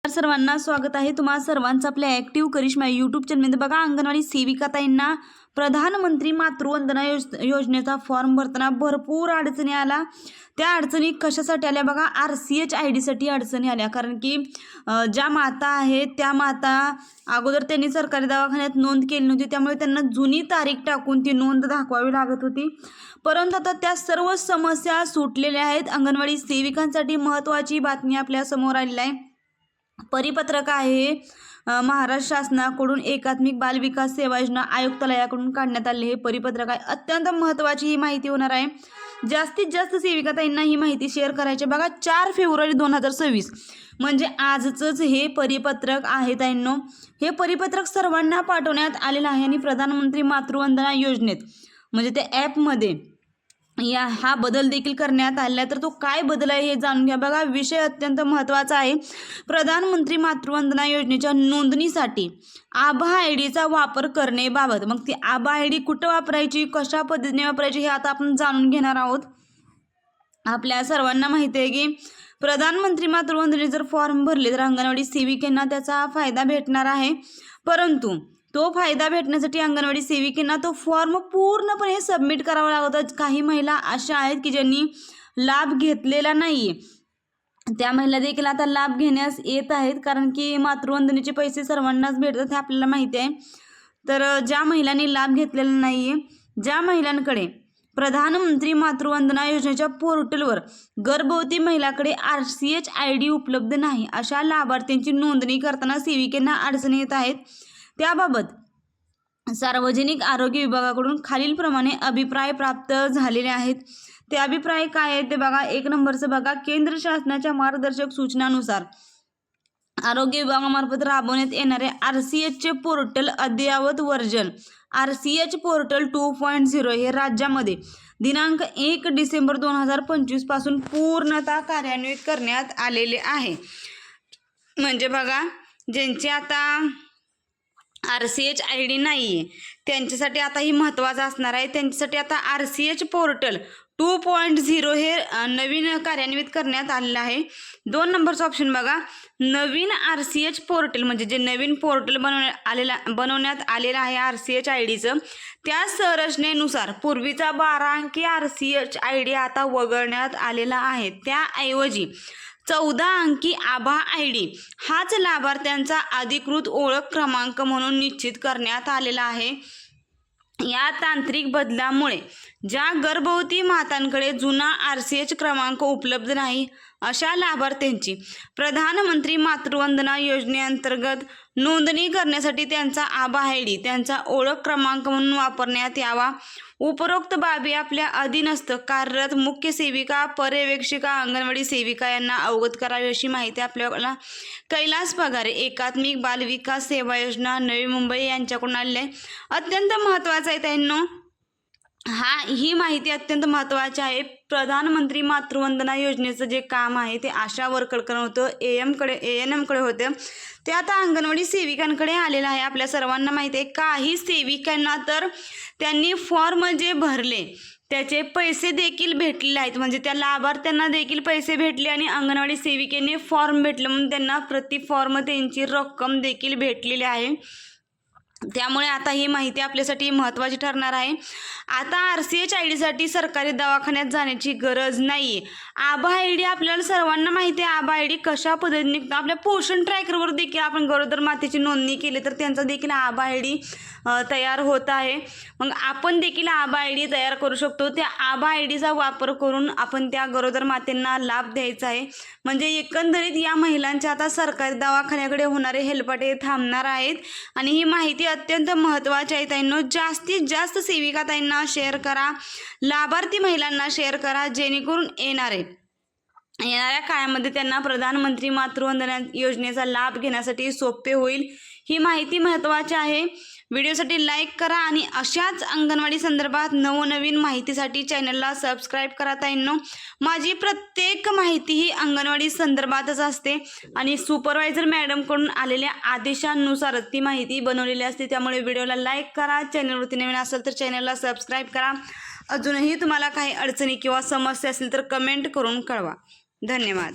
सर्वांना स्वागत आहे तुम्हा सर्वांचं आपल्या ॲक्टिव्ह करिश्मा यूट्यूब चॅनलमध्ये। बघा, अंगणवाडी सेविकाताईंना प्रधानमंत्री मातृवंदना योजनेचा फॉर्म भरताना भरपूर अडचणी आल्या। त्या अडचणी कशासाठी आल्या बघा, RCH ID साठी अडचणी आल्या। कारण की ज्या माता आहेत त्या माता अगोदर त्यांनी सरकारी दवाखान्यात नोंद केली नव्हती, त्यामुळे त्यांना जुनी तारीख टाकून ती नोंद दाखवावी लागत होती। परंतु आता त्या सर्व समस्या सुटलेल्या आहेत। अंगणवाडी सेविकांसाठी महत्त्वाची बातमी आपल्या समोर आलेली आहे। परिपत्रक आहे महाराष्ट्र शासनाकडून एकात्मिक बाल विकास सेवा योजना आयुक्तालयाकडून काढण्यात आले हे परिपत्रक आहे। अत्यंत महत्त्वाची ही माहिती होणार आहे। जास्तीत जास्त सेविकाताईंना ही माहिती शेअर करायची। बघा, 4 फेब्रुवारी 2026 म्हणजे आजचंच हे परिपत्रक आहे ताईंनो। हे परिपत्रक सर्वांना पाठवण्यात आलेलं आहे आणि प्रधानमंत्री मातृवंदना योजनेत म्हणजे त्या ॲपमध्ये हा बदल देखील करण्यात आला आहे। तर तो काय बदल आहे हे जाणून घ्या। बघा, विषय अत्यंत महत्त्वाचा आहे। प्रधानमंत्री मातृवंदना योजनेच्या नोंदणीसाठी आभा ID वापर करण्याबाबत। मग ती आभा ID कुठं वापरायची, कशा पद्धतीने वापरायची हे आता आपण जाणून घेणार आहोत। आपल्या सर्वांना माहिती आहे की प्रधानमंत्री मातृवंदनेचे जर फॉर्म भरले तर अंगणवाडी सेविकांना त्याचा फायदा भेटणार आहे। परंतु तो फायदा भेटण्यासाठी अंगणवाडी सेविकांना तो फॉर्म पूर्णपणे सबमिट करावा लागतो। काही महिला अशा आहेत की ज्यांनी लाभ घेतलेला नाही, त्या महिला देखील आता लाभ घेण्यास येत आहेत। कारण की मातृवंदनेचे पैसे सर्वांनाच भेटतात हे आपल्याला माहिती आहे। तर ज्या महिलांनी लाभ घेतलेला नाही आहे, ज्या महिलांकडे प्रधानमंत्री मातृवंदना योजनेच्या पोर्टलवर गर्भवती महिलाकडे RCH ID उपलब्ध नाही, अशा लाभार्थ्यांची नोंदणी करताना सेविकांना अडचणी येत आहेत। त्याबाबत सार्वजनिक आरोग्य विभागाकडून खालीलप्रमाणे अभिप्राय प्राप्त झालेले आहेत। ते अभिप्राय काय आहेत ते बघा। 1 नंबरचं बघा, केंद्र शासनाच्या मार्गदर्शक सूचनानुसार आरोग्य विभागामार्फत राबवण्यात येणारे RCH पोर्टल अद्ययावत वर्जन RCH पोर्टल 2.0 हे राज्यामध्ये दिनांक 1 डिसेंबर 2025 पासून पूर्णतः कार्यान्वित करण्यात आलेले आहे। म्हणजे बघा, ज्यांचे आता RCH ID नाही आहे त्यांच्यासाठी आता ही महत्त्वाचं असणार आहे। त्यांच्यासाठी आता RCH पोर्टल 2.0 हे नवीन कार्यान्वित करण्यात आलेलं आहे। 2 नंबरचं ऑप्शन बघा, नवीन RCH पोर्टल म्हणजे जे नवीन पोर्टल बनवण्यात आलेलं आहे RCH IDचं, त्या संरचनेनुसार पूर्वीचा 12 अंकी RCH ID आता वगळण्यात आलेला आहे। त्याऐवजी 14 अंकी आभा ID हाच लाभार्थ्यांचा अधिकृत ओळख क्रमांक म्हणून निश्चित करण्यात आलेला आहे। या तांत्रिक बदलामुळे ज्या गर्भवती मातांकडे जुना RCH क्रमांक उपलब्ध नाही अशा लाभार्थ्यांची प्रधानमंत्री मातृवंदना योजनेअंतर्गत नोंदणी करण्यासाठी त्यांचा आभा ID त्यांचा ओळख क्रमांक म्हणून वापरण्यात यावा। उपरोक्त बाबी आपल्या अधीनस्थ कार्यरत मुख्य सेविका, पर्यवेक्षिका, अंगणवाडी सेविका यांना अवगत करावी अशी माहिती आपल्याला कैलास पगारे एकात्मिक बाल विकास सेवा योजना नवी मुंबई यांच्याकडून आलेली आहे। अत्यंत महत्त्वाचं आहे त्यांनो, ही माहिती अत्यंत महत्त्वाची आहे। प्रधानमंत्री मातृवंदना योजनेचं जे काम आहे ते आशा वर्करकडे होतं, ANM कडे होतं, ते आता अंगणवाडी सेविकांकडे आलेलं आहे। आपल्या सर्वांना माहिती आहे, काही सेविकांना तर त्यांनी फॉर्म जे भरले त्याचे पैसे देखील भेटलेले आहेत। म्हणजे त्या लाभार्थ्यांना देखील पैसे भेटले आणि अंगणवाडी सेविकेने फॉर्म भेटलं म्हणून त्यांना प्रति फॉर्म त्यांची रक्कम देखील भेटलेली आहे। त्यामुळे आता ही माहिती आपल्यासाठी महत्त्वाची ठरणार आहे। आता RCH ID साठी सरकारी दवाखान्यात जाण्याची गरज नाही आहे। आभा ID आपल्याला सर्वांना माहिती आहे। आभा ID कशा पद्धतीने आपल्या पोषण ट्रॅकरवर देखील आपण गरोदर मातेची नोंदणी केली तर त्यांचा देखील आभा ID तयार होत आहे। मग आपण देखील आभा ID तयार करू शकतो। त्या आभा IDचा वापर करून आपण त्या गरोदर मातेंना लाभ द्यायचा आहे। म्हणजे एकंदरीत या महिलांच्या आता सरकारी दवाखान्याकडे होणारे हेलपाटे थांबणार आहेत आणि ही माहिती अत्यंत महत्त्वाची आहे ताईंनो। जास्तीत जास्त सेविका ताईंना शेअर करा, लाभार्थी महिलांना शेअर करा, जेणेकरून येणाऱ्या काळामध्ये त्यांना प्रधानमंत्री मातृवंदना योजनेचा लाभ घेण्यासाठी सोपे होईल। ही माहिती महत्त्वाची आहे। व्हिडिओसाठी लाईक करा आणि अशाच अंगणवाडी संदर्भात नवनवीन माहितीसाठी चॅनलला सबस्क्राईब करा ताईंनो। माझी प्रत्येक माहिती ही अंगणवाडी संदर्भातच असते आणि सुपरवायझर मॅडमकडून आलेल्या आदेशानुसार ती माहिती बनवलेली असते। त्यामुळे व्हिडिओला लाईक करा, चॅनलवरती नवीन असेल तर चॅनलला सबस्क्राईब करा। अजूनही तुम्हाला काही अडचणी किंवा समस्या असेल तर कमेंट करून कळवा। धन्यवाद।